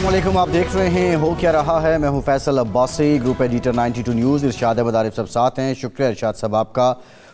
السلام علیکم، آپ دیکھ رہے ہیں ہو کیا رہا ہے۔ میں ہوں Faisal Abbasi, group editor 92 news. Irshad Ahmad Arif sahab ساتھ ہیں۔ شکریہ ارشاد صاحب آپ کا۔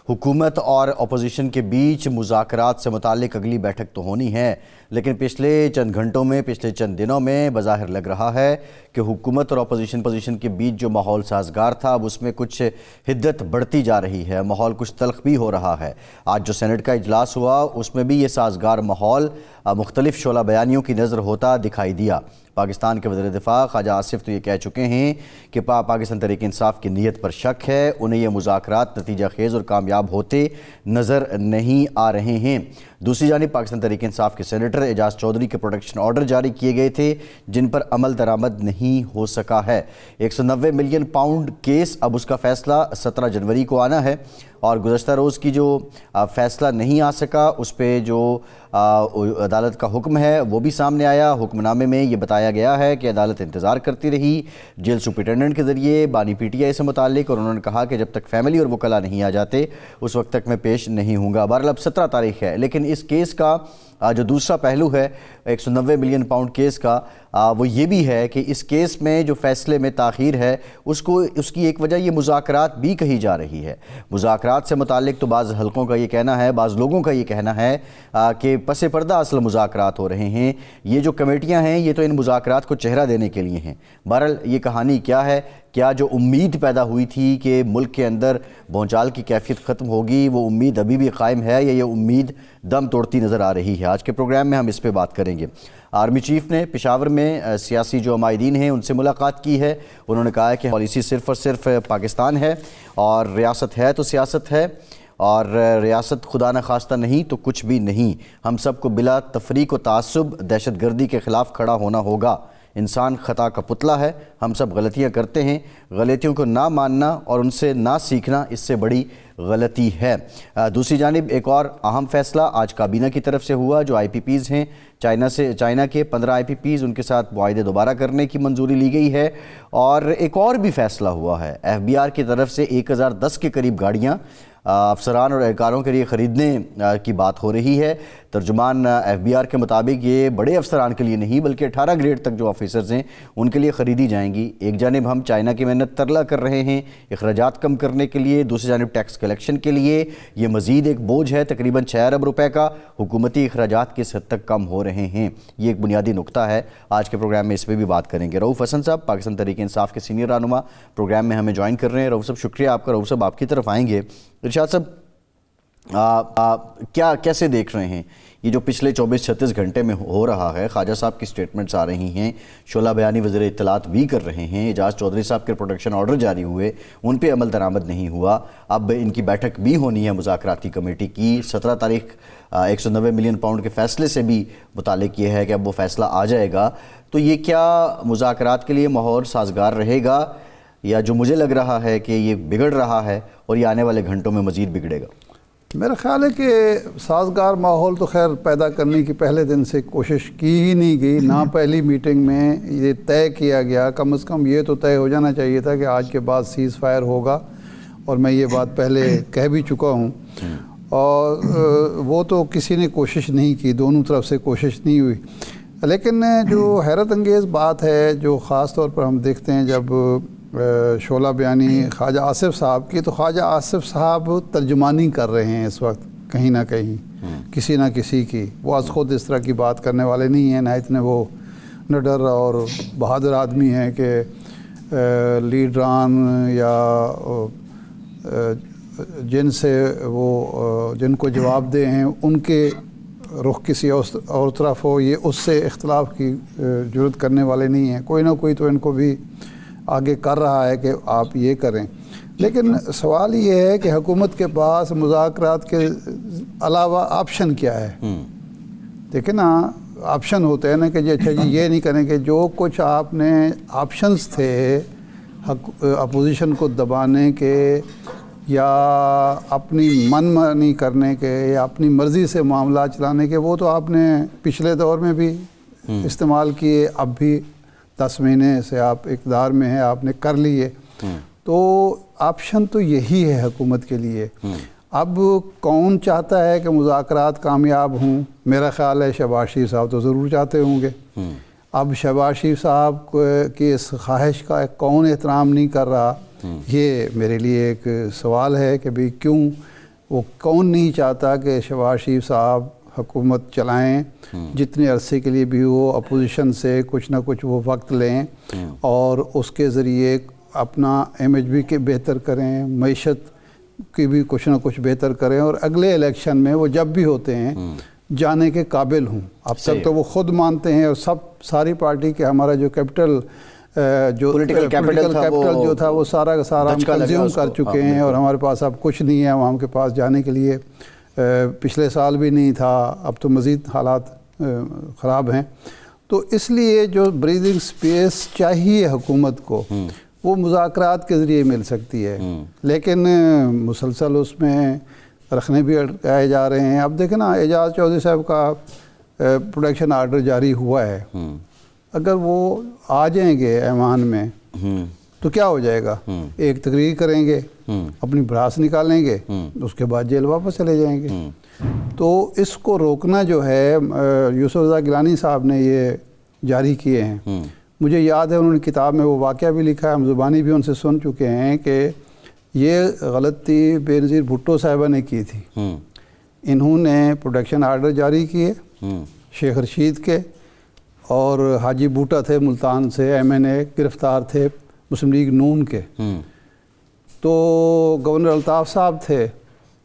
حکومت اور اپوزیشن کے بیچ مذاکرات سے متعلق اگلی بیٹھک تو ہونی ہے، لیکن پچھلے چند گھنٹوں میں، پچھلے چند دنوں میں بظاہر لگ رہا ہے کہ حکومت اور اپوزیشن کے بیچ جو ماحول سازگار تھا اب اس میں کچھ حدت بڑھتی جا رہی ہے، ماحول کچھ تلخ بھی ہو رہا ہے۔ آج جو سینٹ کا اجلاس ہوا اس میں بھی یہ سازگار ماحول مختلف شعلہ بیانیوں کی نظر ہوتا دکھائی دیا۔ پاکستان کے وزیر دفاع خواجہ آصف تو یہ کہہ چکے ہیں کہ پاکستان تحریک انصاف کی نیت پر شک ہے، انہیں یہ مذاکرات نتیجہ خیز اور کامیاب ہوتے نظر نہیں آ رہے ہیں۔ دوسری جانب پاکستان تحریک انصاف کے سینیٹر اعجاز چودھری کے پروٹیکشن آرڈر جاری کیے گئے تھے جن پر عمل درآمد نہیں ہو سکا ہے۔ 190 ملین پاؤنڈ کیس، اب اس کا فیصلہ 17 جنوری کو آنا ہے، اور گزشتہ روز کی جو فیصلہ نہیں آ سکا اس پہ جو عدالت کا حکم ہے وہ بھی سامنے آیا۔ حکم نامے میں یہ بتایا گیا ہے کہ عدالت انتظار کرتی رہی جیل سپرنٹینڈنٹ کے ذریعے بانی پی ٹی آئی سے متعلق، اور انہوں نے کہا کہ جب تک فیملی اور وکلاء نہیں آ جاتے اس وقت تک میں پیش نہیں ہوں گا۔ بہرحال اب 17 تاریخ ہے، لیکن اس کیس کا جو دوسرا پہلو ہے 190 ملین پاؤنڈ کیس کا، وہ یہ بھی ہے کہ اس کیس میں جو فیصلے میں تاخیر ہے اس کی ایک وجہ یہ مذاکرات بھی کہی جا رہی ہے۔ مذاکرات سے متعلق تو بعض حلقوں کا یہ کہنا ہے، بعض لوگوں کا یہ کہنا ہے کہ پس پردہ اصل مذاکرات ہو رہے ہیں، یہ جو کمیٹیاں ہیں یہ تو ان مذاکرات کو چہرہ دینے کے لیے ہیں۔ بہرحال یہ کہانی کیا ہے، کیا جو امید پیدا ہوئی تھی کہ ملک کے اندر بھونچال کی کیفیت ختم ہوگی وہ امید ابھی بھی قائم ہے یا یہ امید دم توڑتی نظر آ رہی ہے؟ آج کے پروگرام میں ہم اس پہ بات کریں گے۔ آرمی چیف نے پشاور میں سیاسی جو عمائدین ہیں ان سے ملاقات کی ہے۔ انہوں نے کہا ہے کہ پالیسی صرف اور صرف پاکستان ہے، اور ریاست ہے تو سیاست ہے، اور ریاست خدا نخواستہ نہیں تو کچھ بھی نہیں۔ ہم سب کو بلا تفریق و تعصب دہشت گردی کے خلاف کھڑا ہونا ہوگا۔ انسان خطا کا پتلا ہے، ہم سب غلطیاں کرتے ہیں، غلطیوں کو نہ ماننا اور ان سے نہ سیکھنا اس سے بڑی غلطی ہے۔ دوسری جانب ایک اور اہم فیصلہ آج کابینہ کی طرف سے ہوا، جو آئی پی پیز ہیں چائنا کے 15 آئی پی پیز، ان کے ساتھ معاہدے دوبارہ کرنے کی منظوری لی گئی ہے۔ اور ایک اور بھی فیصلہ ہوا ہے، ایف بی آر کی طرف سے 1010 کے قریب گاڑیاں افسران اور اہلکاروں کے لیے خریدنے کی بات ہو رہی ہے۔ ترجمان ایف بی آر کے مطابق یہ بڑے افسران کے لیے نہیں بلکہ 18 گریڈ تک جو آفیسرز ہیں ان کے لیے خریدی جائیں گی۔ ایک جانب ہم چائنا کی محنت ترلا کر رہے ہیں اخراجات کم کرنے کے لیے، دوسری جانب ٹیکس کلیکشن کے لیے یہ مزید ایک بوجھ ہے تقریباً 6 ارب روپے کا۔ حکومتی اخراجات کس حد تک کم ہو رہے ہیں، یہ ایک بنیادی نقطہ ہے۔ آج کے پروگرام میں اس پہ بھی بات کریں گے۔ رؤوف حسن صاحب پاکستان تحریک انصاف کے سینئر رہنما پروگرام میں ہمیں جوائن کر رہے ہیں۔ رؤوف صاحب شکریہ آپ کا۔ رؤوف صاحب آپ کی طرف آئیں گے۔ ارشاد صاحب کیسے دیکھ رہے ہیں یہ جو پچھلے 24-36 گھنٹے میں ہو رہا ہے؟ خواجہ صاحب کی سٹیٹمنٹس آ رہی ہیں، شعلہ بیانی وزیر اطلاعات بھی کر رہے ہیں، اعجاز چودھری صاحب کے پروٹیکشن آرڈر جاری ہوئے، ان پہ عمل درآمد نہیں ہوا، اب ان کی بیٹھک بھی ہونی ہے مذاکراتی کمیٹی کی 17 تاریخ۔ 190 ملین پاؤنڈ کے فیصلے سے بھی متعلق یہ ہے کہ اب وہ فیصلہ آ جائے گا، تو یہ کیا مذاکرات کے لیے ماحول سازگار رہے گا، یا جو مجھے لگ رہا ہے کہ یہ بگڑ رہا ہے اور یہ آنے والے گھنٹوں میں مزید بگڑے گا؟ میرا خیال ہے کہ سازگار ماحول تو خیر پیدا کرنے کی پہلے دن سے کوشش کی ہی نہیں گئی، نہ پہلی میٹنگ میں یہ طے کیا گیا۔ کم از کم یہ تو طے ہو جانا چاہیے تھا کہ آج کے بعد سیز فائر ہوگا، اور میں یہ بات پہلے کہہ بھی چکا ہوں، اور وہ تو کسی نے کوشش نہیں کی، دونوں طرف سے کوشش نہیں ہوئی۔ لیکن جو حیرت انگیز بات ہے جو خاص طور پر ہم دیکھتے ہیں جب شعلہ بیانی خواجہ آصف صاحب کی، تو خواجہ آصف صاحب ترجمانی کر رہے ہیں اس وقت کہیں نہ کہیں کسی نہ کسی کی۔ وہ از خود اس طرح کی بات کرنے والے نہیں ہیں، نہ اتنے وہ نڈر اور بہادر آدمی ہیں کہ لیڈران یا جن سے وہ جن کو جواب دے ہیں ان کے رخ کسی اور طرف ہو، یہ اس سے اختلاف کی جرات کرنے والے نہیں ہیں۔ کوئی نہ کوئی تو ان کو بھی آگے کر رہا ہے کہ آپ یہ کریں۔ لیکن سوال یہ ہے کہ حکومت کے پاس مذاکرات کے علاوہ آپشن کیا ہے؟ دیکھیں نا، آپشن ہوتے ہیں نا کہ اچھا جی یہ نہیں کریں کہ جو کچھ آپ نے آپشنز تھے اپوزیشن کو دبانے کے یا اپنی من مانی کرنے کے یا اپنی مرضی سے معاملات چلانے کے، وہ تو آپ نے پچھلے دور میں بھی استعمال کیے، اب بھی 10 مہینے سے آپ اقتدار میں ہیں، آپ نے کر لیے۔ تو آپشن تو یہی ہے حکومت کے لیے۔ اب کون چاہتا ہے کہ مذاکرات کامیاب ہوں؟ میرا خیال ہے شہباز شریف صاحب تو ضرور چاہتے ہوں گے۔ اب شہباز شریف صاحب کی اس خواہش کا کون احترام نہیں کر رہا، یہ میرے لیے ایک سوال ہے کہ بھئی کیوں وہ کون نہیں چاہتا کہ شہباز شریف صاحب حکومت چلائیں، جتنے عرصے کے لیے بھی وہ اپوزیشن سے کچھ نہ کچھ وہ وقت لیں اور اس کے ذریعے اپنا امیج بھی کہ بہتر کریں، معیشت کی بھی کچھ نہ کچھ بہتر کریں، اور اگلے الیکشن میں وہ جب بھی ہوتے ہیں جانے کے قابل ہوں۔ اب تک تو وہ خود مانتے ہیں، اور ساری پارٹی کے ہمارا جو کیپٹل جو پولیٹیکل کیپٹل جو تھا وہ سارا کا سارا ہم کنزیوم کر چکے ہیں، اور ہمارے پاس اب کچھ نہیں ہے وہاں کے پاس جانے کے لیے۔ پچھلے سال بھی نہیں تھا، اب تو مزید حالات خراب ہیں۔ تو اس لیے جو بریدنگ سپیس چاہیے حکومت کو وہ مذاکرات کے ذریعے مل سکتی ہے، لیکن مسلسل اس میں رکھنے بھی اٹکائے جا رہے ہیں۔ اب دیکھیں نا، اعجاز چودھری صاحب کا پروٹیکشن آرڈر جاری ہوا ہے، اگر وہ آ جائیں گے ایوان میں تو کیا ہو جائے گا؟ ایک تقریر کریں گے، اپنی بھڑاس نکالیں گے، اس کے بعد جیل واپس چلے جائیں گے۔ تو اس کو روکنا جو ہے، یوسف رضا گیلانی صاحب نے یہ جاری کیے ہیں۔ مجھے یاد ہے انہوں نے کتاب میں وہ واقعہ بھی لکھا ہے، ہم زبانی بھی ان سے سن چکے ہیں کہ یہ غلطی بے نظیر بھٹو صاحبہ نے کی تھی۔ انہوں نے پروٹیکشن آرڈر جاری کیے شیخ رشید کے، اور حاجی بوٹا تھے ملتان سے، MNA گرفتار تھے مسلم لیگ نون کے، تو گورنر الطاف صاحب تھے،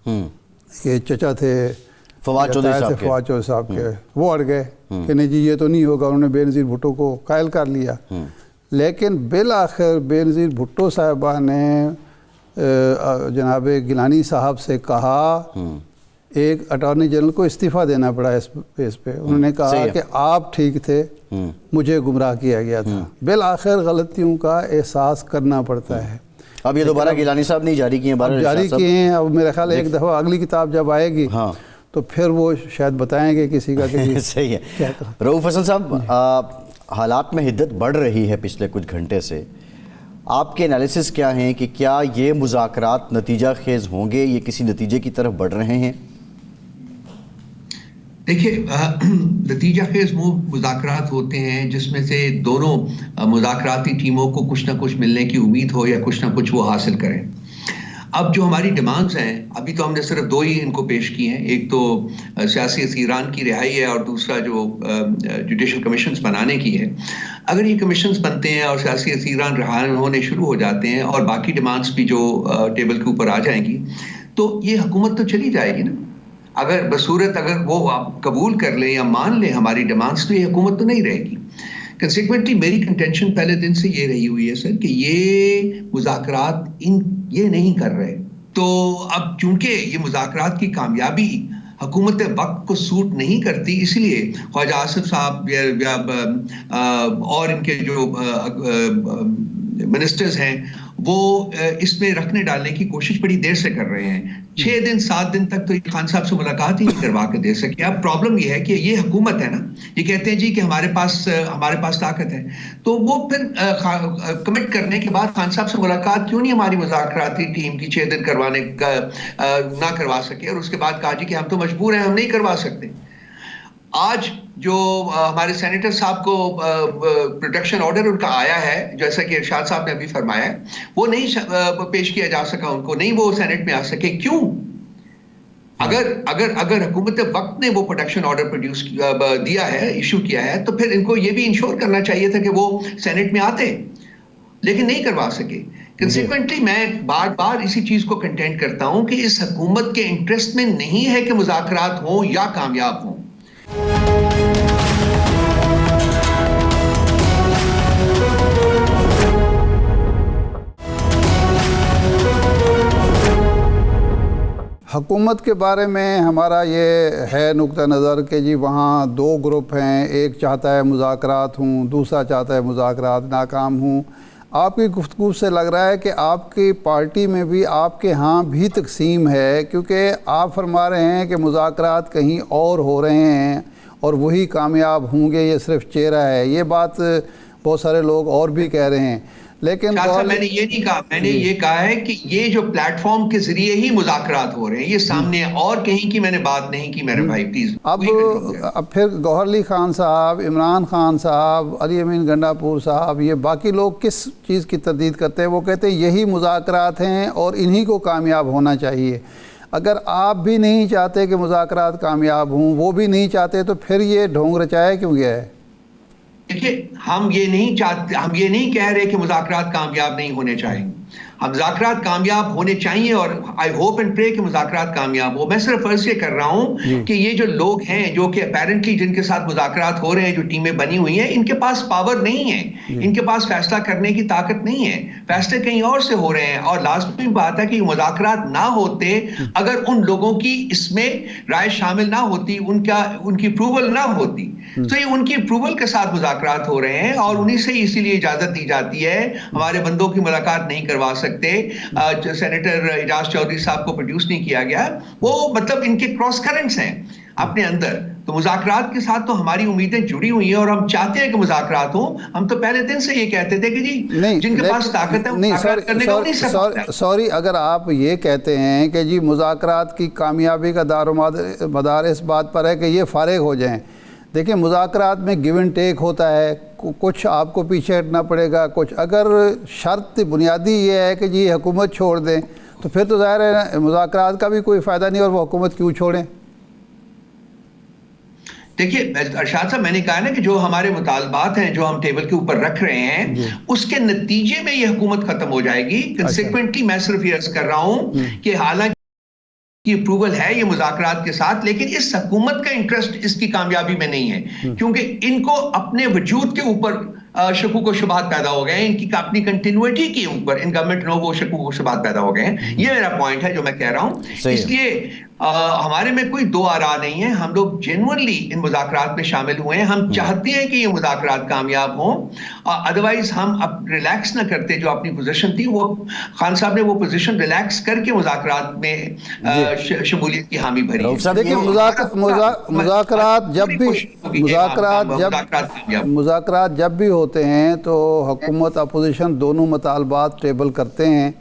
یہ چچا تھے فواد چودھری صاحب کے، وہ اڑ گئے کہ نہیں جی یہ تو نہیں ہوگا، انہوں نے بے نظیر بھٹو کو قائل کر لیا۔ لیکن بالآخر بے نظیر بھٹو صاحبہ نے جناب گیلانی صاحب سے کہا، ایک اٹارنی جنرل کو استعفیٰ دینا پڑا اس بیس پہ، انہوں نے کہا کہ آپ ٹھیک تھے، مجھے گمراہ کیا گیا تھا۔ بالآخر غلطیوں کا احساس کرنا پڑتا ہے۔ اب یہ دوبارہ گیلانی صاحب نے جاری کیے ہیں، جاری کیے ہیں۔ اب میرا خیال ایک دفعہ اگلی کتاب جب آئے گی تو پھر وہ شاید بتائیں گے کسی کا کہ صحیح ہے۔ رؤوف حسن صاحب، حالات میں حدت بڑھ رہی ہے پچھلے کچھ گھنٹے سے، آپ کے انالیسس کیا ہیں کہ کیا یہ مذاکرات نتیجہ خیز ہوں گے، یہ کسی نتیجے کی طرف بڑھ رہے ہیں؟ دیکھیے، نتیجہ خیز مذاکرات ہوتے ہیں جس میں سے دونوں مذاکراتی ٹیموں کو کچھ نہ کچھ ملنے کی امید ہو یا کچھ نہ کچھ وہ حاصل کریں۔ اب جو ہماری ڈیمانڈز ہیں، ابھی تو ہم نے صرف 2 ہی ان کو پیش کی ہیں، ایک تو سیاسی اسیران کی رہائی ہے، اور دوسرا جو جوڈیشل کمیشنز بنانے کی ہے۔ اگر یہ کمیشنز بنتے ہیں اور سیاسی اسیران رہا ہونے شروع ہو جاتے ہیں اور باقی ڈیمانڈز بھی جو ٹیبل کے اوپر آ جائیں گی، تو یہ حکومت تو چلی جائے گی نا۔ اگر بصورت اگر وہ آپ قبول کر لیں یا مان لیں ہماری ڈیمانڈز، تو یہ حکومت تو نہیں رہے گی۔ کنسیکوینٹلی میری کنٹینشن پہلے دن سے یہ رہی ہوئی ہے سر کہ یہ مذاکرات یہ نہیں کر رہے، تو اب چونکہ یہ مذاکرات کی کامیابی حکومت وقت کو سوٹ نہیں کرتی، اس لیے خواجہ آصف صاحب یا اور ان کے جو منسٹرز ہیں وہ اس میں رکھنے ڈالنے کی کوشش بڑی دیر سے کر رہے ہیں۔ 6 دن 7 دن تک تو خان صاحب سے ملاقات ہی نہیں کروا کے دے سکے۔ اب پرابلم یہ ہے کہ یہ حکومت ہے نا، یہ کہتے ہیں جی کہ ہمارے پاس طاقت ہے، تو وہ پھر کمٹ کرنے کے بعد خان صاحب سے ملاقات کیوں نہیں ہماری مذاکراتی ٹیم کی 6 دن کروانے کا نہ کروا سکے، اور اس کے بعد کہا جی کہ ہم تو مجبور ہیں، ہم نہیں کروا سکتے۔ آج جو ہمارے سینیٹر صاحب کو پروٹیکشن آرڈر ان کا آیا ہے، جیسا کہ ارشاد صاحب نے ابھی فرمایا ہے، وہ نہیں پیش کیا جا سکا، ان کو نہیں وہ سینیٹ میں آ سکے۔ کیوں؟ اگر حکومت وقت نے وہ پروٹیکشن آرڈر دیا ہے، ایشو کیا ہے، تو پھر ان کو یہ بھی انشور کرنا چاہیے تھا کہ وہ سینیٹ میں آتے، لیکن نہیں کروا سکے۔ کنسیکوینٹلی میں بار بار اسی چیز کو کنٹینٹ کرتا ہوں کہ اس حکومت کے انٹرسٹ میں نہیں ہے کہ مذاکرات ہوں یا کامیاب ہوں۔ حکومت کے بارے میں ہمارا یہ ہے نقطہ نظر کہ جی وہاں 2 گروپ ہیں، ایک چاہتا ہے مذاکرات ہوں، دوسرا چاہتا ہے مذاکرات ناکام ہوں۔ آپ کی گفتگو سے لگ رہا ہے کہ آپ کی پارٹی میں بھی آپ کے ہاں بھی تقسیم ہے، کیونکہ آپ فرما رہے ہیں کہ مذاکرات کہیں اور ہو رہے ہیں اور وہی کامیاب ہوں گے، یہ صرف چہرہ ہے۔ یہ بات بہت سارے لوگ اور بھی کہہ رہے ہیں، لیکن میں نے یہ نہیں کہا، میں نے یہ کہا ہے کہ یہ جو پلیٹ فارم کے ذریعے ہی مذاکرات ہو رہے ہیں، یہ سامنے اور کہیں کی میں نے بات نہیں کی میرے بھائی، پلیز. اب پھر گوہر علی خان صاحب، عمران خان صاحب، علی امین گنڈا پور صاحب، یہ باقی لوگ کس چیز کی تردید کرتے ہیں؟ وہ کہتے ہیں یہی مذاکرات ہیں اور انہی کو کامیاب ہونا چاہیے. اگر آپ بھی نہیں چاہتے کہ مذاکرات کامیاب ہوں، وہ بھی نہیں چاہتے، تو پھر یہ ڈھونگ رچایا کیوں گیا ہے؟ دیکھیے، ہم یہ نہیں چاہتے، ہم یہ نہیں کہہ رہے کہ مذاکرات کامیاب نہیں ہونے چاہیے. ہم مذاکرات کامیاب ہونے چاہیے اور آئی ہوپ اینڈ پرے کہ مذاکرات کامیاب ہو. میں صرف عرض یہ کر رہا ہوں کہ یہ جو لوگ ہیں جو کہ اپیرنٹلی جن کے ساتھ مذاکرات ہو رہے ہیں، جو ٹیمیں بنی ہوئی ہیں، ان کے پاس پاور نہیں ہے، ان کے پاس فیصلہ کرنے کی طاقت نہیں ہے، فیصلے کہیں اور سے ہو رہے ہیں. اور لازمی بات ہے کہ مذاکرات نہ ہوتے، اگر ان لوگوں کی اس میں رائے شامل نہ ہوتی، ان کی اپروول نہ ہوتی، تو یہ ان کی اپروول کے ساتھ مذاکرات ہو رہے ہیں اور انہی سے اسی لیے اجازت دی جاتی ہے. ہمارے بندوں کی ملاقات نہیں کروا سکتے، سینیٹر اعجاز چودھری صاحب کو پروڈیوس نہیں کیا گیا. وہ مطلب ان کے کراس کرنٹس ہیں اپنے اندر. تو مذاکرات کے ساتھ تو ہماری امیدیں جڑی ہوئی ہیں اور ہم چاہتے ہیں کہ مذاکرات ہوں. ہم تو پہلے دن سے یہ کہتے تھے کہ جی جن کے پاس طاقت ہے مذاکرات کرنے کو نہیں سکتا. سوری، اگر آپ یہ کہتے ہیں کہ جی مذاکرات کی کامیابی کا دار و مدار اس بات پر ہے کہ یہ فارغ ہو جائیں، دیکھیں مذاکرات میں گیو اینڈ ٹیک ہوتا ہے، کچھ آپ کو پیچھے ہٹنا پڑے گا، کچھ. اگر شرط بنیادی یہ ہے کہ جی حکومت چھوڑ دیں، تو پھر تو ظاہر ہے مذاکرات کا بھی کوئی فائدہ نہیں، اور وہ حکومت کیوں چھوڑیں؟ دیکھیے ارشاد صاحب، میں نے کہا نا کہ جو ہمارے مطالبات ہیں جو ہم ٹیبل کے اوپر رکھ رہے ہیں، اس کے نتیجے میں یہ حکومت ختم ہو جائے گی. کنسیکوینٹلی میں صرف یہ عرض کر رہا ہوں کہ حالانکہ کی اپروول ہے یہ مذاکرات کے ساتھ، لیکن اس حکومت کا انٹرسٹ اس کی کامیابی میں نہیں ہے، کیونکہ ان کو اپنے وجود کے اوپر شکوک و شبہات پیدا ہو گئے ہیں. ان کی اپنی کنٹینیوٹی کے اوپر ان گورنمنٹ لوگوں کو شکوک و شبہات پیدا ہو گئے ہیں. یہ میرا پوائنٹ ہے جو میں کہہ رہا ہوں. اس لیے ہمارے میں کوئی دو آراء نہیں ہے. ہم لوگ جینوئنلی ان مذاکرات میں شامل ہوئے ہیں. ہم چاہتے ہیں کہ یہ مذاکرات کامیاب ہوں. ادروائز ہم اب ریلیکس نہ کرتے. جو اپنی پوزیشن تھی، وہ خان صاحب نے وہ پوزیشن ریلیکس کر کے مذاکرات میں شمولیت کی حامی بھری ہے. دیکھیں مذاکرات جب بھی ہوتے ہیں تو حکومت اپوزیشن دونوں مطالبات ٹیبل کرتے ہیں،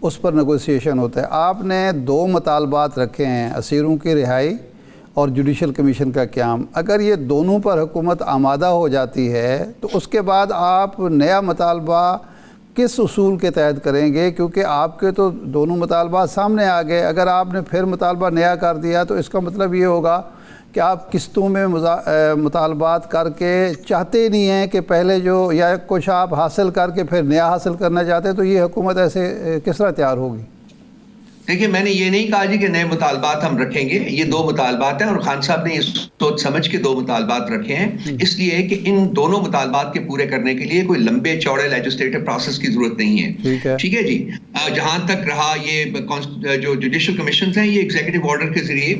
اس پر نیگوسیشن ہوتا ہے. آپ نے دو مطالبات رکھے ہیں، اسیروں کی رہائی اور جوڈیشل کمیشن کا قیام. اگر یہ دونوں پر حکومت آمادہ ہو جاتی ہے تو اس کے بعد آپ نیا مطالبہ کس اصول کے تحت کریں گے؟ کیونکہ آپ کے تو دونوں مطالبات سامنے آ گئے. اگر آپ نے پھر مطالبہ نیا کر دیا تو اس کا مطلب یہ ہوگا کہ آپ قسطوں میں مطالبات کر کے چاہتے نہیں ہیں کہ پہلے جو یا کچھ آپ حاصل کر کے پھر نیا حاصل کرنا چاہتے ہیں. تو یہ حکومت ایسے کس طرح تیار ہوگی؟ دیکھیے، میں نے یہ نہیں کہا جی کہ نئے مطالبات ہم رکھیں گے. یہ دو مطالبات ہیں اور خان صاحب نے یہ سوچ سمجھ کے دو مطالبات رکھے ہیں، اس لیے کہ ان دونوں مطالبات کے پورے کرنے کے لیے کوئی لمبے چوڑے لیجسلیٹو پروسیس کی ضرورت نہیں ہے. ٹھیک ہے جی. جہاں تک رہا یہ جو جوڈیشل کمیشنز ہیں، یہ ایگزیکٹو آرڈر کے ذریعے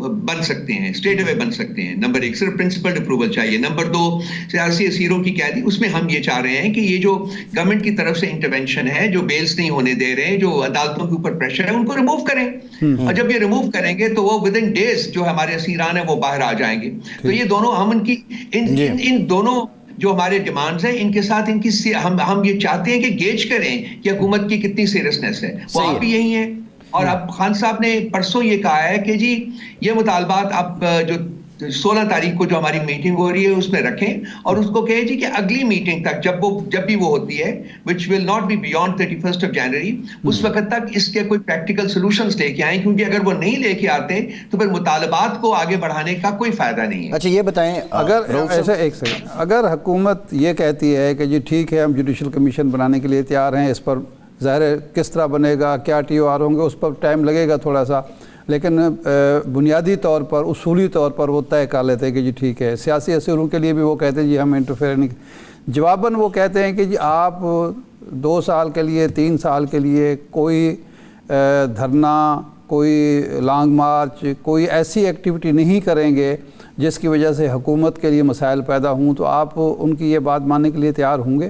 بن سکتے ہیں، اسٹریٹ اوے بن سکتے ہیں. نمبر ایک، صرف پرنسپلڈ اپروول چاہیے. نمبر دو، سیاسی اسیروں کی قیدی، اس میں ہم یہ چاہ رہے ہیں کہ یہ جو گورنمنٹ کی طرف سے انٹرونشن ہے، جو بیلز نہیں ہونے دے رہے ہیں، جو عدالتوں کے اوپر پریشر ہے، ان کو ریموو کریں. اور جب یہ ریموو کریں گے تو وہ ود ان ڈیز جو ہمارے اسیران ہیں وہ باہر آ جائیں گے. تو یہ دونوں ہم ان دونوں جو ہمارے ڈیمانڈز ہیں، ان کے ساتھ ان کی ہم یہ چاہتے ہیں کہ گیج کریں کہ حکومت کی کتنی سیریسنس ہے. وہ آپ بھی یہی ہیں. اور اب خان صاحب نے پرسوں یہ کہا ہے کہ جی یہ مطالبات اب جو 16 تاریخ کو جو ہماری میٹنگ ہو رہی ہے اس میں رکھیں، اور اس کو کہے جی کہ اگلی میٹنگ تک جب بھی وہ ہوتی ہے which will not be beyond 31st of January، اس وقت تک اس کے کوئی پریکٹیکل سولوشنز لے کے آئیں، کیونکہ اگر وہ نہیں لے کے آتے تو پھر مطالبات کو آگے بڑھانے کا کوئی فائدہ نہیں ہے. اچھا یہ بتائیں، اگر حکومت یہ کہتی ہے کہ جی ٹھیک ہے ہم جوڈیشل کمیشن بنانے کے لیے تیار ہیں، اس پر ظاہر ہے کس طرح بنے گا، کیا ٹی او آر ہوں گے، اس پر ٹائم لگے گا تھوڑا سا، لیکن بنیادی طور پر اصولی طور پر وہ طے کر لیتے ہیں کہ جی ٹھیک ہے. سیاسی اسیروں کے لیے بھی وہ کہتے ہیں جی ہم انٹرفیئر نہیں. جواباً وہ کہتے ہیں کہ جی آپ 2 سال کے لیے 3 سال کے لیے کوئی دھرنا، کوئی لانگ مارچ، کوئی ایسی ایکٹیویٹی نہیں کریں گے جس کی وجہ سے حکومت کے لیے مسائل پیدا ہوں. تو آپ ان کی یہ بات ماننے کے لیے تیار ہوں گے؟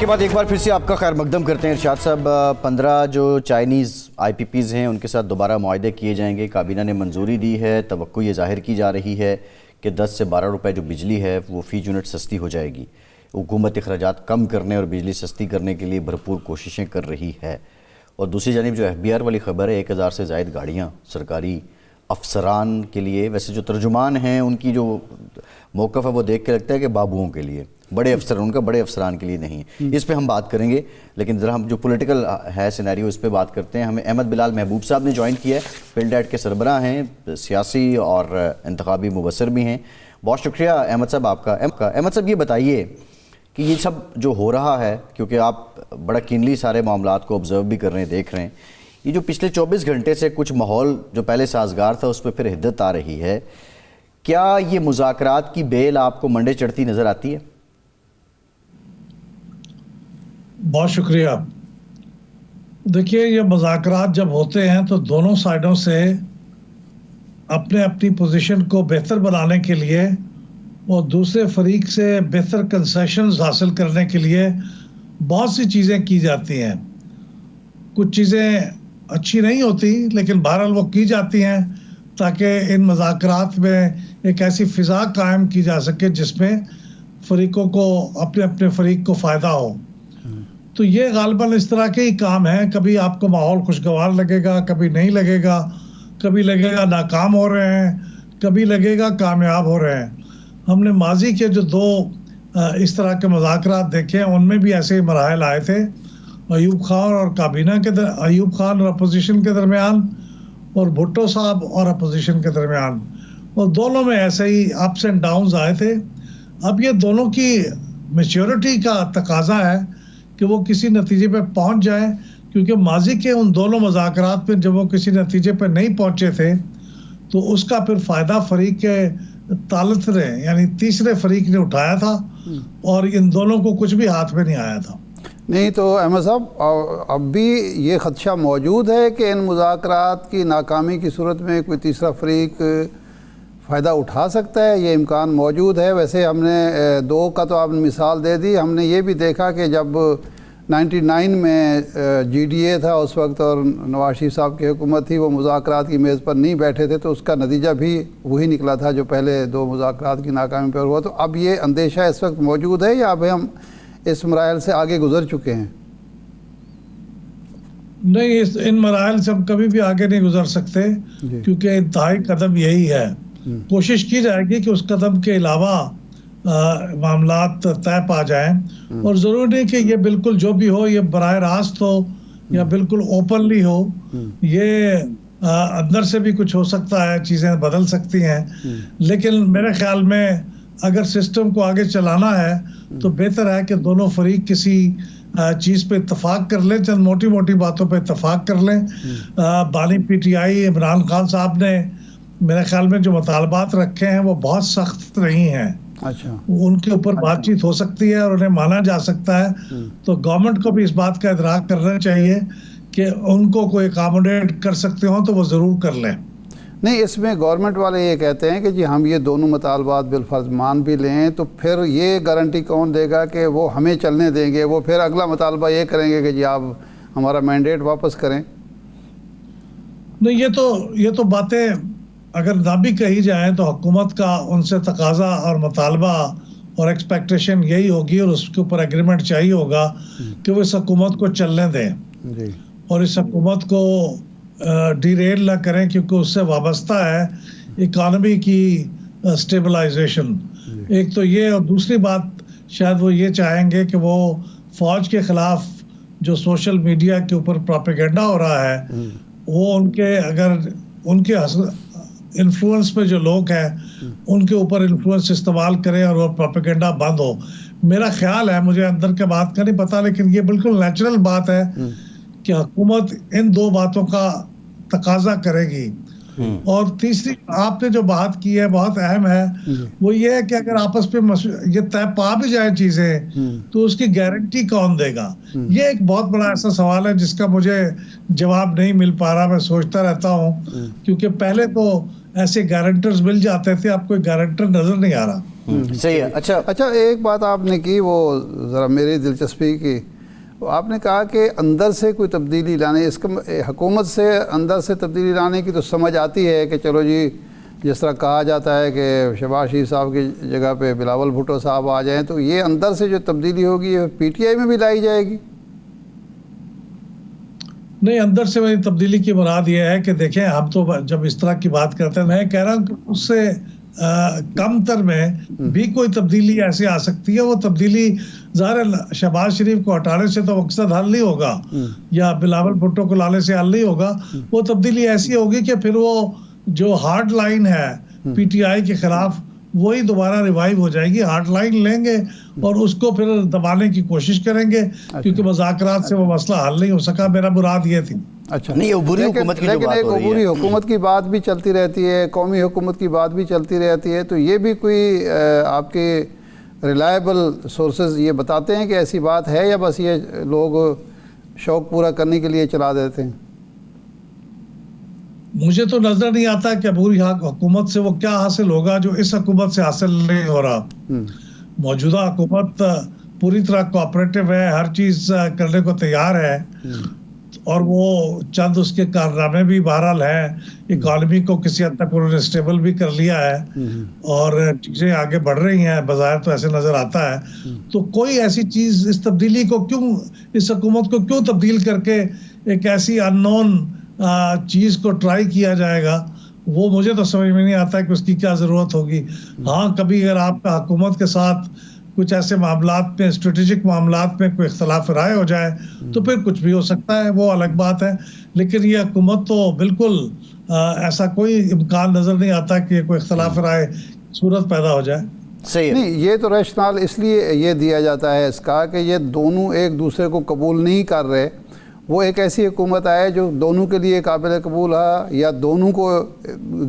بریک کے بعد ایک بار پھر سے آپ کا خیر مقدم کرتے ہیں ارشاد صاحب. 15 جو چائنیز IPPs ہیں ان کے ساتھ دوبارہ معاہدے کیے جائیں گے. کابینہ نے منظوری دی ہے. توقع یہ ظاہر کی جا رہی ہے کہ 10 سے 12 روپے جو بجلی ہے وہ فی یونٹ سستی ہو جائے گی. حکومت اخراجات کم کرنے اور بجلی سستی کرنے کے لیے بھرپور کوششیں کر رہی ہے. اور دوسری جانب جو FBR والی خبر ہے 1000 سے زائد گاڑیاں سرکاری افسران کے لیے. ویسے جو ترجمان ہیں ان کی جو موقف ہے وہ دیکھ کے لگتا ہے کہ بابوؤں کے لیے, بڑے افسر, ان کا بڑے افسران کے لیے نہیں. اس پہ ہم بات کریں گے, لیکن ذرا ہم جو پولیٹیکل ہے سینیریو اس پہ بات کرتے ہیں. ہمیں احمد بلال محبوب صاحب نے جوائن کیا ہے, پلڈیٹ کے سربراہ ہیں, سیاسی اور انتخابی مبصر بھی ہیں. بہت شکریہ احمد صاحب آپ کا. احمد صاحب یہ بتائیے کہ یہ سب جو ہو رہا ہے, کیونکہ آپ بڑا کینلی سارے معاملات کو آبزرو بھی کر رہے ہیں, دیکھ رہے ہیں, یہ جو پچھلے 24 گھنٹے سے کچھ ماحول جو پہلے سازگار تھا اس پہ پھر حدت آ رہی ہے, کیا یہ مذاکرات کی بیل آپ کو منڈے چڑھتی نظر آتی ہے؟ بہت شکریہ. دیکھیے, یہ مذاکرات جب ہوتے ہیں تو دونوں سائڈوں سے اپنے اپنی پوزیشن کو بہتر بنانے کے لیے اور دوسرے فریق سے بہتر کنسیشنز حاصل کرنے کے لیے بہت سی چیزیں کی جاتی ہیں. کچھ چیزیں اچھی نہیں ہوتی لیکن بہرحال وہ کی جاتی ہیں تاکہ ان مذاکرات میں ایک ایسی فضا قائم کی جا سکے جس میں فریقوں کو اپنے اپنے فریق کو فائدہ ہو. تو یہ غالباً اس طرح کے ہی کام ہیں. کبھی آپ کو ماحول خوشگوار لگے گا, کبھی نہیں لگے گا, کبھی لگے گا ناکام ہو رہے ہیں, کبھی لگے گا کامیاب ہو رہے ہیں. ہم نے ماضی کے جو 2 اس طرح کے مذاکرات دیکھے ہیں ان میں بھی ایسے ہی مراحل آئے تھے. ایوب خان اور کابینہ کے ایوب خان اور اپوزیشن کے درمیان, اور بھٹو صاحب اور اپوزیشن کے درمیان, اور دونوں میں ایسے ہی اپس اینڈ ڈاؤنز آئے تھے. اب یہ دونوں کی میچورٹی کا تقاضا ہے کہ وہ کسی نتیجے پہ پہنچ جائیں, کیونکہ ماضی کے ان دونوں مذاکرات میں جب وہ کسی نتیجے پہ نہیں پہنچے تھے تو اس کا پھر فائدہ فریق کے ثالث نے یعنی تیسرے فریق نے اٹھایا تھا, اور ان دونوں کو کچھ بھی ہاتھ میں نہیں آیا تھا. نہیں تو احمد صاحب, اب بھی یہ خدشہ موجود ہے کہ ان مذاکرات کی ناکامی کی صورت میں کوئی تیسرا فریق فائدہ اٹھا سکتا ہے, یہ امکان موجود ہے؟ ویسے ہم نے 2 کا تو آپ نے مثال دے دی. ہم نے یہ بھی دیکھا کہ جب 99 میں GDA تھا اس وقت اور نواز شریف صاحب کی حکومت تھی, وہ مذاکرات کی میز پر نہیں بیٹھے تھے, تو اس کا نتیجہ بھی وہی نکلا تھا جو پہلے 2 مذاکرات کی ناکامی پر ہوا. تو اب یہ اندیشہ اس وقت موجود ہے یا اب ہم اس مراحل سے آگے گزر چکے ہیں؟ نہیں, ان مراحل سے ہم کبھی بھی آگے نہیں گزر سکتے, کیونکہ انتہائی قدم یہی ہے. کوشش کی جائے گی کہ اس قدم کے علاوہ معاملات طے پا جائیں, اور ضروری نہیں کہ یہ بالکل جو بھی ہو یہ براہ راست ہو یا بالکل اوپنلی ہو. یہ اندر سے بھی کچھ ہو سکتا ہے, چیزیں بدل سکتی ہیں, لیکن میرے خیال میں اگر سسٹم کو آگے چلانا ہے تو بہتر ہے کہ دونوں فریق کسی چیز پہ اتفاق کر لیں, چند موٹی موٹی باتوں پہ اتفاق کر لیں. بانی PTI عمران خان صاحب نے میرے خیال میں جو مطالبات رکھے ہیں وہ بہت سخت نہیں ہیں. اچھا, ان کے اوپر بات چیت ہو سکتی ہے اور انہیں مانا جا سکتا ہے. تو گورنمنٹ کو بھی اس بات کا ادراک کرنا چاہیے کہ ان کو کوئی اکاموڈیٹ کر سکتے ہوں تو وہ ضرور کر لیں. نہیں, اس میں گورنمنٹ والے یہ کہتے ہیں کہ جی ہم یہ دونوں مطالبات بالفرض مان بھی لیں تو پھر یہ گارنٹی کون دے گا کہ وہ ہمیں چلنے دیں گے؟ وہ پھر اگلا مطالبہ یہ کریں گے کہ جی آپ ہمارا مینڈیٹ واپس کریں. نہیں, یہ تو باتیں اگر نہ بھی کہی جائیں تو حکومت کا ان سے تقاضا اور مطالبہ اور ایکسپیکٹیشن یہی ہوگی, اور اس کے اوپر ایگریمنٹ چاہیے ہوگا کہ وہ اس حکومت کو چلنے دیں اور اس حکومت کو ڈیریل نہ کریں, کیونکہ اس سے وابستہ ہے اکانومی کی اسٹیبلائزیشن. ایک تو یہ, اور دوسری بات شاید وہ یہ چاہیں گے کہ وہ فوج کے خلاف جو سوشل میڈیا کے اوپر پروپیگنڈا ہو رہا ہے وہ ان کے انفلوئنس پہ جو لوگ ہیں ان کے اوپر انفلوئنس استعمال کریں اور وہ پروپیگنڈا بند ہو. میرا خیال ہے, مجھے اندر کے بات کا نہیں پتا, لیکن یہ بالکل نیچرل بات ہے کہ حکومت ان 2 باتوں کا تقاضا کرے گی. اور تیسری آپ نے جو بات کی ہے بہت اہم ہے, وہ یہ ہے کہ اگر آپس پہ یہ طے پا بھی جائیں چیزیں تو اس کی گارنٹی کون دے گا؟ یہ ایک بہت بڑا ایسا سوال ہے جس کا مجھے جواب نہیں مل پا رہا. میں سوچتا رہتا ہوں, کیونکہ پہلے تو ایسے گارنٹرز مل جاتے تھے، اب کوئی گارنٹر نظر نہیں آ رہا. صحیح ہے. اچھا ایک بات آپ نے کی وہ ذرا میری دلچسپی کی، آپ نے کہا کہ اندر سے کوئی تبدیلی لانے، اس کا حکومت سے اندر سے تبدیلی لانے کی تو سمجھ آتی ہے کہ چلو جی جس طرح کہا جاتا ہے کہ شہباز شریف صاحب کی جگہ پہ بلاول بھٹو صاحب آ جائیں، تو یہ اندر سے جو تبدیلی ہوگی یہ پی ٹی آئی میں بھی لائی جائے گی؟ نہیں، اندر سے میری تبدیلی کی مراد یہ ہے کہ دیکھیں ہم تو جب اس طرح کی بات کرتے ہیں، میں کہہ رہا ہوں کہ اس سے کم تر میں بھی کوئی تبدیلی ایسے آ سکتی ہے. وہ تبدیلی ظاہر شہباز شریف کو ہٹانے سے تو مقصد حل نہیں ہوگا یا بلاول بھٹو کو لانے سے حل نہیں ہوگا. وہ تبدیلی ایسی ہوگی کہ پھر وہ جو ہارڈ لائن ہے پی ٹی آئی کے خلاف وہی دوبارہ ریوائیو ہو جائے گی. ہارڈ لائن لیں گے اور اس کو پھر دبانے کی کوشش کریں گے کیونکہ مذاکرات سے وہ مسئلہ حل نہیں ہو سکا. میرا مراد یہ تھی. اچھا نہیں، عبوری حکومت کی جو لیکن بات ایک ہو رہی عبوری ہے، حکومت کی بات بھی چلتی رہتی ہے، قومی حکومت کی بات بھی چلتی رہتی ہے، تو یہ بھی کوئی آپ کے ریلائبل سورسز یہ بتاتے ہیں کہ ایسی بات ہے یا بس یہ لوگ شوق پورا کرنے کے لیے چلا دیتے ہیں؟ مجھے تو نظر نہیں آتا کہ عبوری حکومت سے وہ کیا حاصل ہوگا جو اس حکومت سے حاصل نہیں ہو رہا. موجودہ حکومت پوری طرح کوآپریٹو ہے، ہر چیز کرنے کو تیار ہے اور وہ چند اس کے کارنامے بھی بہرحال ہیں. اکانومی کو کسی حد تک انہوں نے اسٹیبل بھی کر لیا ہے اور چیزیں آگے بڑھ رہی ہیں، بظاہر تو ایسے نظر آتا ہے. تو کوئی ایسی چیز اس تبدیلی کو کیوں، اس حکومت کو کیوں تبدیل کر کے ایک ایسی ان نون چیز کو ٹرائی کیا جائے گا، وہ مجھے تو سمجھ میں نہیں آتا کہ اس کی کیا ضرورت ہوگی. ہاں کبھی اگر آپ کا حکومت کے ساتھ کچھ ایسے معاملات میں، اسٹریٹجک معاملات میں کوئی اختلاف رائے ہو جائے تو پھر کچھ بھی ہو سکتا ہے، وہ الگ بات ہے. لیکن یہ حکومت تو بالکل ایسا کوئی امکان نظر نہیں آتا کہ کوئی اختلاف رائے صورت پیدا ہو جائے. صحیح. نہیں، یہ تو ریشنال اس لیے یہ دیا جاتا ہے اس کا کہ یہ دونوں ایک دوسرے کو قبول نہیں کر رہے. وہ ایک ایسی حکومت آئے جو دونوں کے لیے قابل قبول ہے یا دونوں کو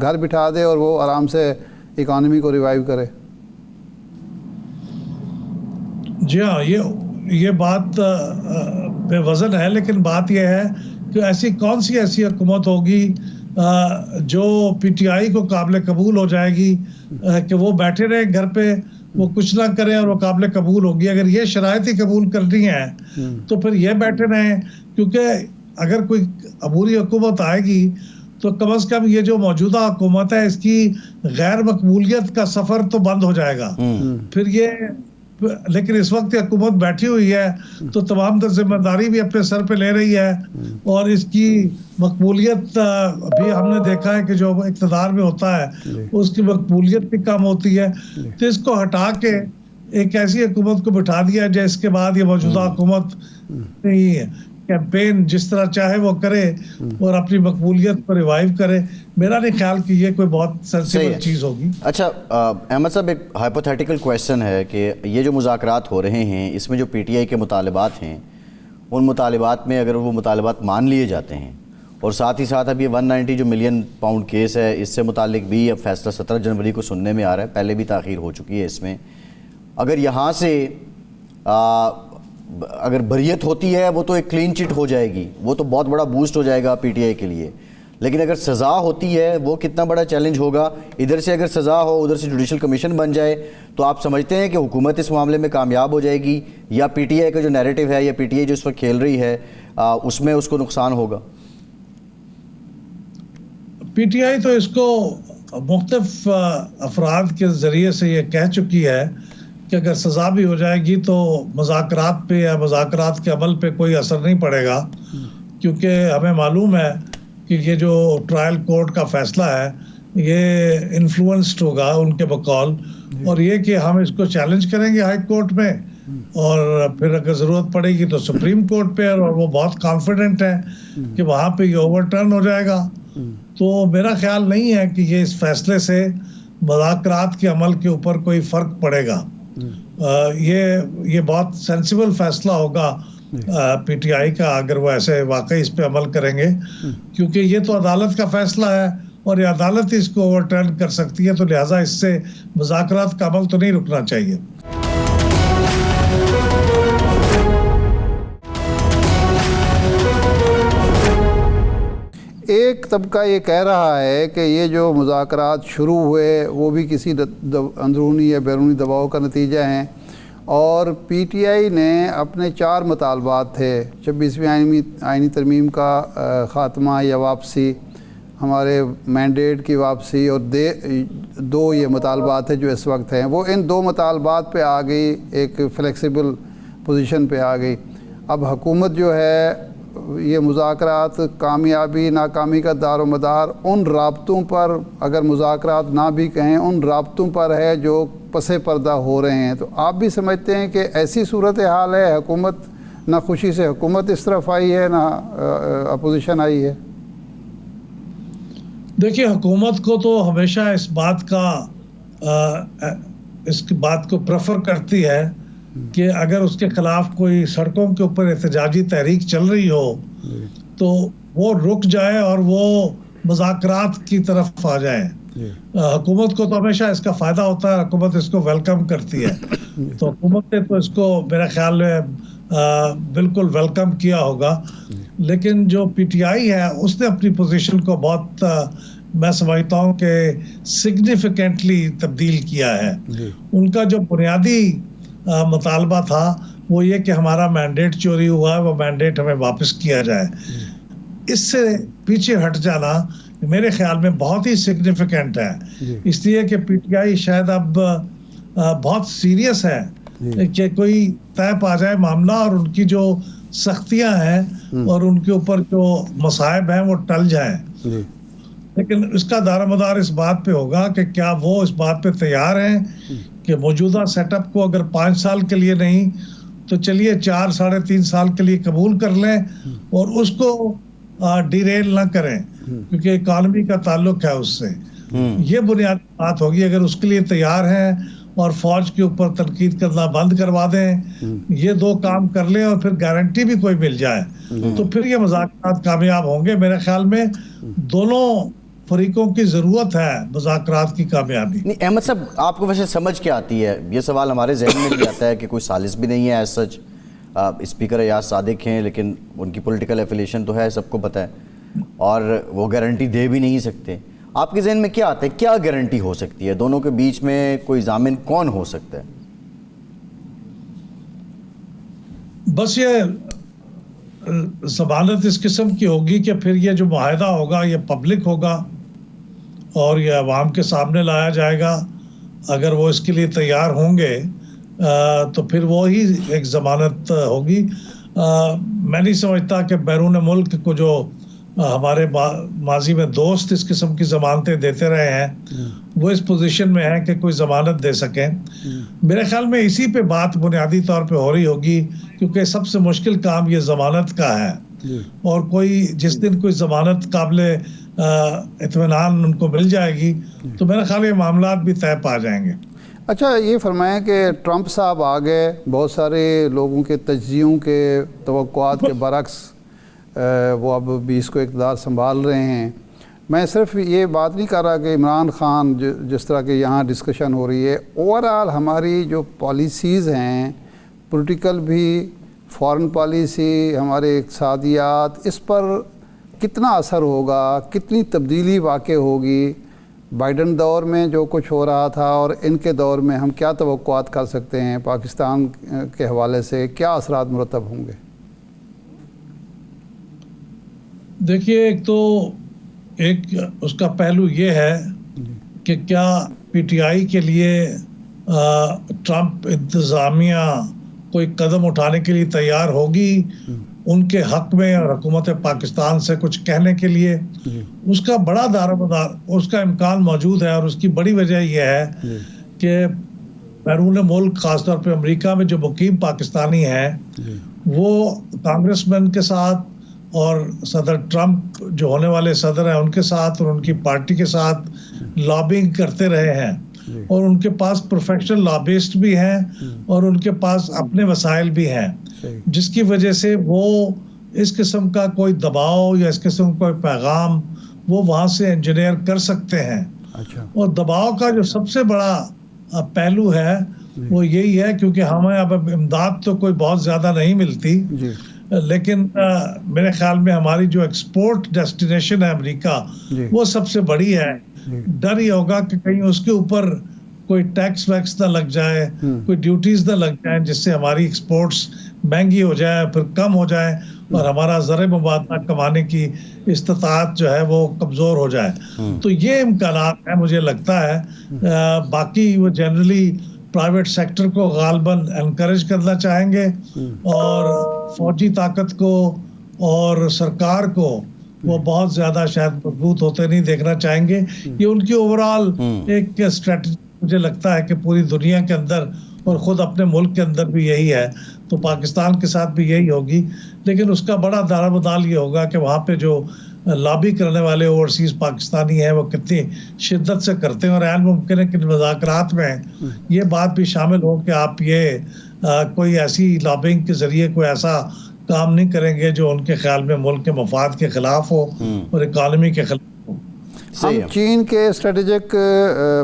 گھر بٹھا دے اور وہ آرام سے اکانومی کو ریوائیو کرے. جی ہاں، یہ بات بے وزن ہے، لیکن بات یہ ہے کہ ایسی کون سی ایسی حکومت ہوگی جو پی ٹی آئی کو قابل قبول ہو جائے گی کہ وہ بیٹھے رہے گھر پہ، وہ کچھ نہ کرے اور وہ قابل قبول ہوگی. اگر یہ شرائط ہی قبول کرنی ہے تو پھر یہ بیٹھے رہیں، کیونکہ اگر کوئی عبوری حکومت آئے گی تو کم از کم یہ جو موجودہ حکومت ہے اس کی غیر مقبولیت کا سفر تو بند ہو جائے گا. پھر یہ لیکن اس وقت حکومت بیٹھی ہوئی ہے تو تمام تر ذمہ داری بھی اپنے سر پہ لے رہی ہے اور اس کی مقبولیت بھی ہم نے دیکھا ہے کہ جو اقتدار میں ہوتا ہے اس کی مقبولیت بھی کم ہوتی ہے. تو اس کو ہٹا کے ایک ایسی حکومت کو بٹھا دیا جس کے بعد یہ موجودہ حکومت کیمپین جس طرح چاہے وہ کرے اور اپنی مقبولیت کو ریوائیو کرے. میرا نہیں خیال کہ یہ کوئی بہت سینسیبل چیز ہوگی. اچھا احمد صاحب، ایک ہائپوتھیٹیکل کویسچن ہے کہ یہ جو مذاکرات ہو رہے ہیں اس میں جو پی ٹی آئی کے مطالبات ہیں، ان مطالبات میں اگر وہ مطالبات مان لیے جاتے ہیں اور ساتھ ہی ساتھ اب یہ 190 جو ملین پاؤنڈ کیس ہے اس سے متعلق بھی اب فیصلہ 17 جنوری کو سننے میں آ رہا ہے، پہلے بھی تاخیر ہو چکی ہے اس میں. اگر یہاں سے اگر بریت ہوتی ہے وہ تو ایک کلین چٹ ہو جائے گی، وہ تو بہت بڑا بوسٹ ہو جائے گا پی ٹی آئی کے لیے. لیکن اگر سزا ہوتی ہے وہ کتنا بڑا چیلنج ہوگا. ادھر سے اگر سزا ہو، ادھر سے جوڈیشل کمیشن بن جائے، تو آپ سمجھتے ہیں کہ حکومت اس معاملے میں کامیاب ہو جائے گی یا پی ٹی آئی کا جو نیریٹو ہے یا پی ٹی آئی جو اس وقت کھیل رہی ہے اس میں اس کو نقصان ہوگا؟ پی ٹی آئی تو اس کو مختلف افراد کے ذریعے سے یہ کہہ چکی ہے کہ اگر سزا بھی ہو جائے گی تو مذاکرات پہ یا مذاکرات کے عمل پہ کوئی اثر نہیں پڑے گا، کیونکہ ہمیں معلوم ہے کہ یہ جو ٹرائل کورٹ کا فیصلہ ہے یہ انفلوئنسڈ ہوگا ان کے بقول، اور یہ کہ ہم اس کو چیلنج کریں گے ہائی کورٹ میں اور پھر اگر ضرورت پڑے گی تو سپریم کورٹ پہ، اور وہ بہت کانفیڈنٹ ہے کہ وہاں پہ یہ اوور ٹرن ہو جائے گا. تو میرا خیال نہیں ہے کہ یہ اس فیصلے سے مذاکرات کے عمل کے اوپر کوئی فرق پڑے گا. یہ بہت سینسیبل فیصلہ ہوگا پی ٹی آئی کا اگر وہ ایسے واقعی اس پہ عمل کریں گے، کیونکہ یہ تو عدالت کا فیصلہ ہے اور یہ عدالت اس کو اوور ٹرن کر سکتی ہے، تو لہٰذا اس سے مذاکرات کا عمل تو نہیں رکنا چاہیے. ایک طبقہ یہ کہہ رہا ہے کہ یہ جو مذاکرات شروع ہوئے وہ بھی کسی اندرونی یا بیرونی دباؤ کا نتیجہ ہیں، اور پی ٹی آئی نے اپنے 4 مطالبات تھے، 26ویں آئینی ترمیم کا خاتمہ یا واپسی، ہمارے مینڈیٹ کی واپسی، اور 2 یہ مطالبات ہیں جو اس وقت ہیں، وہ ان 2 مطالبات پہ آ گئی، ایک فلیکسیبل پوزیشن پہ آ گئی۔ اب حکومت جو ہے یہ مذاکرات کامیابی ناکامی کا دار و مدار ان رابطوں پر، اگر مذاکرات نہ بھی کہیں، ان رابطوں پر ہے جو پس پردہ ہو رہے ہیں۔ تو آپ بھی سمجھتے ہیں کہ ایسی صورتحال ہے، حکومت نہ خوشی سے حکومت اس طرف آئی ہے نہ اپوزیشن آئی ہے؟ دیکھیے، حکومت کو تو ہمیشہ اس بات کو پریفر کرتی ہے کہ اگر اس کے خلاف کوئی سڑکوں کے اوپر احتجاجی تحریک چل رہی ہو تو وہ رک جائے اور وہ مذاکرات کی طرف آ جائے۔ حکومت کو تو ہمیشہ اس کا فائدہ ہوتا ہے، حکومت اس کو ویلکم کرتی ہے، تو حکومت نے تو اس کو میرے خیال میں بالکل ویلکم کیا ہوگا۔ لیکن جو پی ٹی آئی ہے اس نے اپنی پوزیشن کو بہت میں سمجھتا ہوں کہ سگنیفیکنٹلی تبدیل کیا ہے۔ ان کا جو بنیادی مطالبہ تھا وہ یہ کہ ہمارا مینڈیٹ چوری ہوا ہے، وہ مینڈیٹ ہمیں واپس کیا جائے۔ اس سے پیچھے ہٹ جانا میرے خیال میں بہت ہی سگنیفیکنٹ ہے، اس لیے کہ پی ٹی آئی شاید اب بہت سیریس ہے کہ کوئی طے پا جائے معاملہ اور ان کی جو سختیاں ہیں اور ان کے اوپر جو مصائب ہیں وہ ٹل جائیں۔ لیکن اس کا دار و مدار اس بات پہ ہوگا کہ کیا وہ اس بات پہ تیار ہیں کہ موجودہ سیٹ اپ کو اگر 5 سال کے لیے نہیں تو چلیے 4 ساڑھے 3 سال کے لیے قبول کر لیں اور اس کو ڈیریل نہ کریں، کیونکہ اکانومی کا تعلق ہے اس سے۔ یہ بنیادی بات ہوگی۔ اگر اس کے لیے تیار ہیں اور فوج کے اوپر تنقید کرنا بند کروا دیں، یہ 2 کام کر لیں اور پھر گارنٹی بھی کوئی مل جائے تو پھر یہ مذاکرات کامیاب ہوں گے۔ میرے خیال میں دونوں فریقوں کی ضرورت ہے مذاکرات کی کامیابی۔ نہیں احمد صاحب، آپ کو ویسے سمجھ کیا آتی ہے؟ یہ سوال ہمارے ذہن میں بھی آتا ہے کہ کوئی سازش بھی نہیں ہے as such. Speaker Ayaz Sadiq ہیں لیکن ان کی پولیٹیکل ایفیلیشن تو ہے، سب کو پتہ ہے، اور وہ گارنٹی دے بھی نہیں سکتے۔ آپ کے ذہن میں کیا آتا ہے، کیا گارنٹی ہو سکتی ہے؟ دونوں کے بیچ میں کوئی ضامن کون ہو سکتا ہے؟ بس یہ ضمانت اس قسم کی ہوگی کہ پھر یہ جو معاہدہ ہوگا یہ پبلک ہوگا اور یہ عوام کے سامنے لایا جائے گا۔ اگر وہ اس کے لیے تیار ہوں گے تو پھر وہی ایک ضمانت ہوگی۔ میں نہیں سمجھتا کہ بیرون ملک کو جو ہمارے ماضی میں دوست اس قسم کی ضمانتیں دیتے رہے ہیں وہ اس پوزیشن میں ہیں کہ کوئی ضمانت دے سکیں۔ میرے خیال میں اسی پہ بات بنیادی طور پہ ہو رہی ہوگی، کیونکہ سب سے مشکل کام یہ ضمانت کا ہے، اور کوئی جس دن کوئی ضمانت قابل اطمینان ان کو مل جائے گی تو میرا خیال یہ معاملات بھی طے پا جائیں گے۔ اچھا، یہ فرمائیں کہ ٹرمپ صاحب آگے بہت سارے لوگوں کے تجزیوں کے توقعات کے برعکس وہ اب 20 کو اقتدار سنبھال رہے ہیں۔ میں صرف یہ بات نہیں کر رہا کہ عمران خان جس طرح کے یہاں ڈسکشن ہو رہی ہے، اوورآل ہماری جو پالیسیز ہیں، پولیٹیکل بھی، فارن پالیسی، ہمارے اقتصادیات، اس پر کتنا اثر ہوگا، کتنی تبدیلی واقع ہوگی؟ بائیڈن دور میں جو کچھ ہو رہا تھا اور ان کے دور میں ہم کیا توقعات کر سکتے ہیں؟ پاکستان کے حوالے سے کیا اثرات مرتب ہوں گے؟ دیکھیے، ایک اس کا پہلو یہ ہے کہ کیا پی ٹی آئی کے لیے ٹرمپ انتظامیہ کوئی قدم اٹھانے کے لیے تیار ہوگی ان کے حق میں اور حکومت پاکستان سے کچھ کہنے کے لیے؟ اس کا بڑا دار و مدار، اس کا امکان موجود ہے، اور اس کی بڑی وجہ یہ ہے کہ بیرون ملک، خاص طور پہ امریکہ میں جو مقیم پاکستانی ہیں وہ کانگریس مین کے ساتھ اور صدر ٹرمپ جو ہونے والے صدر ہیں ان کے ساتھ اور ان کی پارٹی کے ساتھ لابنگ کرتے رہے ہیں، اور ان کے پاس پروفیشنل لابسٹ بھی ہیں اور ان کے پاس اپنے وسائل بھی ہیں، جس کی وجہ سے وہ اس قسم کا کوئی دباؤ یا اس قسم کا کوئی پیغام وہ وہاں سے انجینئر کر سکتے ہیں۔ اور دباؤ کا جو سب سے بڑا پہلو ہے وہ یہی ہے، کیونکہ ہمیں اب امداد تو کوئی بہت زیادہ نہیں ملتی، لیکن میرے خیال میں ہماری جو ایکسپورٹ ڈیسٹینیشن ہے امریکہ وہ سب سے بڑی ہے. ڈر یہ ہوگا کہ کہیں اس کے اوپر کوئی ٹیکس ویکس نہ لگ جائے, کوئی ڈیوٹیز نہ لگ جائیں, جس سے ہماری ایکسپورٹس مہنگی ہو جائے, پھر کم ہو جائے اور ہمارا زر مبادلہ کمانے کی استطاعت جو ہے وہ کمزور ہو جائے. تو یہ امکانات ہیں مجھے لگتا ہے. باقی وہ جنرلی پرائیویٹ سیکٹر کو غالباً انکریج کرنا چاہیں گے اور فوجی طاقت کو اور سرکار کو وہ بہت زیادہ شاید مضبوط ہوتے نہیں دیکھنا چاہیں گے. یہ ان کی اوورال ایک اسٹریٹجی مجھے لگتا ہے کہ پوری دنیا کے اندر اور خود اپنے ملک کے اندر بھی یہی ہے, تو پاکستان کے ساتھ بھی یہی ہوگی. لیکن اس کا بڑا دار و مدار یہ ہوگا کہ وہاں پہ جو لابی کرنے والے اوورسیز پاکستانی ہیں وہ کتنی شدت سے کرتے ہیں, اور عین ممکن ہے کہ مذاکرات میں یہ بات بھی شامل ہو کہ آپ یہ کوئی ایسی لابنگ کے ذریعے کوئی ایسا کام نہیں کریں گے جو ان کے خیال میں ملک کے مفاد کے خلاف ہو اور اکانومی کے خلاف ہو. ہم چین کے اسٹریٹجک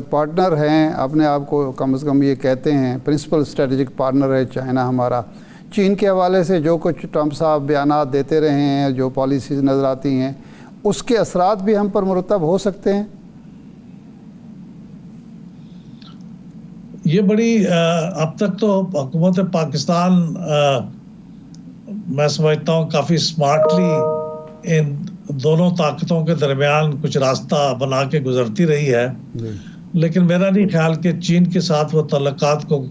پارٹنر ہیں, اپنے آپ کو کم از کم یہ کہتے ہیں پرنسپل اسٹریٹجک پارٹنر ہے چائنا ہمارا. چین کے حوالے سے جو کچھ ٹرمپ صاحب بیانات دیتے رہے ہیں, جو پالیسیز نظر آتی ہیں, اس کے اثرات بھی ہم پر مرتب ہو سکتے ہیں. یہ بڑی اب تک تو حکومت پاکستان میں سمجھتا ہوں کافی اسمارٹلی ان دونوں طاقتوں کے درمیان کچھ راستہ بنا کے گزرتی رہی ہے. لیکن میرا نہیں خیال کہ چین کے ساتھ وہ تعلقات کو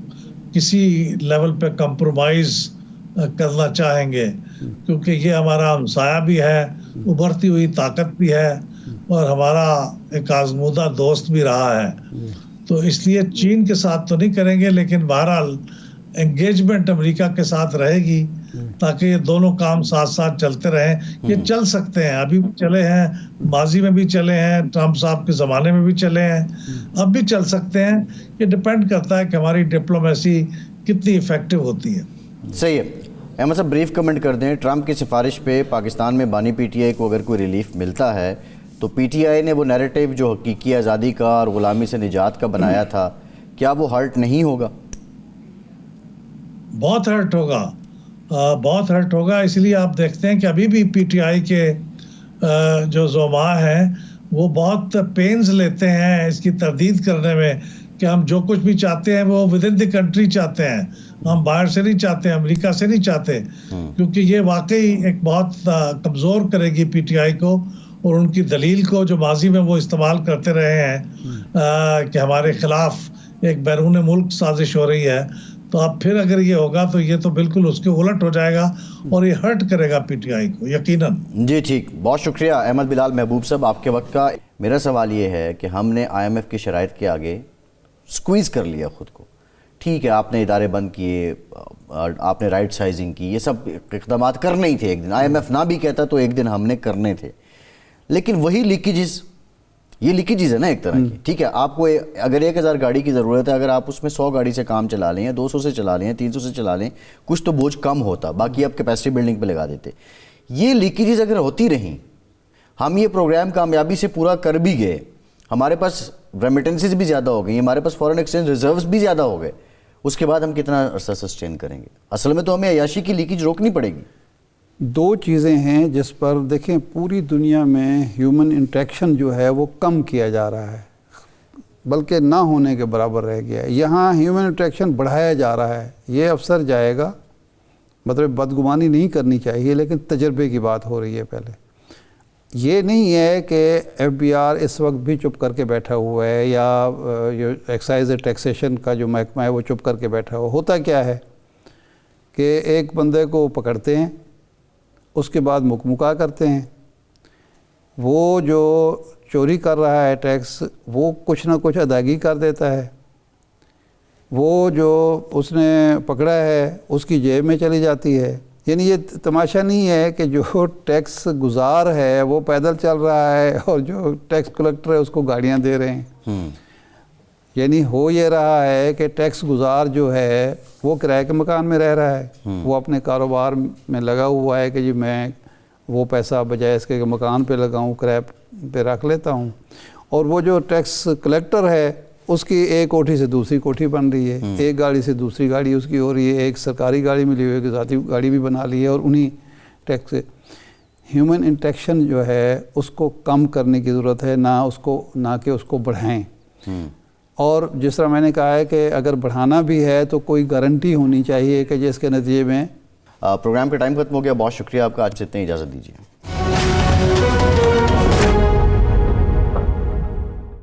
کسی لیول پہ کمپرومائز کرنا چاہیں گے, کیونکہ یہ ہمارا ہمسایہ بھی ہے, ابھرتی ہوئی طاقت بھی ہے اور ہمارا ایک آزمودہ دوست بھی رہا ہے. تو اس لیے چین کے ساتھ تو نہیں کریں گے, لیکن بہرحال انگیجمنٹ امریکہ کے ساتھ رہے گی تاکہ یہ دونوں کام ساتھ ساتھ چلتے رہیں. یہ چل سکتے ہیں, ابھی بھی چلے ہیں, ماضی میں بھی چلے ہیں, ٹرمپ صاحب کے زمانے میں بھی چلے ہیں, اب بھی چل سکتے ہیں. یہ ڈپینڈ کرتا ہے کہ ہماری ڈپلومیسی کتنی ایفیکٹو ہوتی ہے. صحیح ہے. احمد صاحب بریف کمنٹ کر دیں, ٹرمپ کی سفارش پہ پاکستان میں بانی پی ٹی آئی کو اگر کوئی ریلیف ملتا ہے تو پی ٹی آئی نے وہ نیریٹیو جو حقیقی آزادی کا اور غلامی سے نجات کا بنایا تھا, کیا وہ ہرٹ نہیں ہوگا؟ بہت ہرٹ ہوگا, بہت ہرٹ ہوگا. اس لیے آپ دیکھتے ہیں کہ ابھی بھی پی ٹی آئی کے جو زعماء ہیں وہ بہت پینز لیتے ہیں اس کی تردید کرنے میں کہ ہم جو کچھ بھی چاہتے ہیں وہ ود ان دی کنٹری چاہتے ہیں, ہم باہر سے نہیں چاہتے, امریکہ سے نہیں چاہتے, کیونکہ یہ واقعی ایک بہت کمزور کرے گی پی ٹی آئی کو اور ان کی دلیل کو جو ماضی میں وہ استعمال کرتے رہے ہیں کہ ہمارے خلاف ایک بیرون ملک سازش ہو رہی ہے. تو اب پھر اگر یہ ہوگا تو یہ تو بالکل اس کے الٹ ہو جائے گا اور یہ ہرٹ کرے گا پی ٹی آئی کو یقیناً. جی ٹھیک, بہت شکریہ احمد بلال محبوب صاحب آپ کے وقت کا. میرا سوال یہ ہے کہ ہم نے آئی ایم ایف کی شرائط کے آگے سکویز کر لیا خود کو. ٹھیک ہے, آپ نے ادارے بند کیے, آپ نے رائٹ سائزنگ کی, یہ سب اقدامات کرنے ہی تھے. ایک دن آئی ایم ایف نہ بھی کہتا تو ایک دن ہم نے کرنے تھے. لیکن وہی لیکیجز, یہ لیکیجز ہے نا ایک طرح کی. ٹھیک ہے, آپ کو اگر 1000 گاڑی کی ضرورت ہے, اگر آپ اس میں 100 گاڑی سے کام چلا لیں یا 200 سے چلا لیں یا 300 سے چلا لیں, کچھ تو بوجھ کم ہوتا, باقی آپ کیپیسٹی بلڈنگ پہ لگا دیتے. یہ لیکیجز اگر ہوتی رہیں, ہم یہ پروگرام کامیابی سے پورا کر بھی گئے, ہمارے پاس ریمیٹنسز بھی زیادہ ہو گئی, ہمارے پاس فورن ایکسچینج ریزروز بھی زیادہ ہو گئے, اس کے بعد ہم کتنا عرصہ سسٹین کریں گے؟ اصل میں تو ہمیں عیاشی کی لیکیج روکنی پڑے گی. دو چیزیں ہیں جس پر دیکھیں پوری دنیا میں ہیومن انٹریکشن جو ہے وہ کم کیا جا رہا ہے, بلکہ نہ ہونے کے برابر رہ گیا ہے. یہاں ہیومن انٹریکشن بڑھایا جا رہا ہے. یہ افسر جائے گا, مطلب بدگمانی نہیں کرنی چاہیے, لیکن تجربے کی بات ہو رہی ہے. پہلے یہ نہیں ہے کہ ایف بی آر اس وقت بھی چپ کر کے بیٹھا ہوا ہے یا ایکسائز ٹیکسیشن کا جو محکمہ ہے وہ چپ کر کے بیٹھا ہوا. ہوتا کیا ہے کہ ایک بندے کو پکڑتے ہیں, اس کے بعد مکمکا کرتے ہیں. وہ جو چوری کر رہا ہے ٹیکس, وہ کچھ نہ کچھ ادائیگی کر دیتا ہے. وہ جو اس نے پکڑا ہے اس کی جیب میں چلی جاتی ہے. یعنی یہ تماشا نہیں ہے کہ جو ٹیکس گزار ہے وہ پیدل چل رہا ہے اور جو ٹیکس کلیکٹر ہے اس کو گاڑیاں دے رہے ہیں. یعنی ہو یہ رہا ہے کہ ٹیکس گزار جو ہے وہ کرائے کے مکان میں رہ رہا ہے, وہ اپنے کاروبار میں لگا ہوا ہے کہ جی میں وہ پیسہ بجائے اس کے مکان پہ لگاؤں کرائے پہ رکھ لیتا ہوں. اور وہ جو ٹیکس کلیکٹر ہے اس کی ایک کوٹھی سے دوسری کوٹھی بن رہی ہے, ایک گاڑی سے دوسری گاڑی اس کی ہو رہی ہے, ایک سرکاری گاڑی ملی ہوئی ہے, ذاتی گاڑی بھی بنا لی ہے, اور انہی ٹیک سے ہیومن انٹریکشن جو ہے اس کو کم کرنے کی ضرورت ہے، نہ کہ اس کو بڑھائیں. اور جس طرح میں نے کہا ہے کہ اگر بڑھانا بھی ہے تو کوئی گارنٹی ہونی چاہیے کہ جس کے نتیجے میں. پروگرام کا ٹائم ختم ہو گیا. بہت شکریہ آپ کا. آج سے اتنے اجازت دیجیے.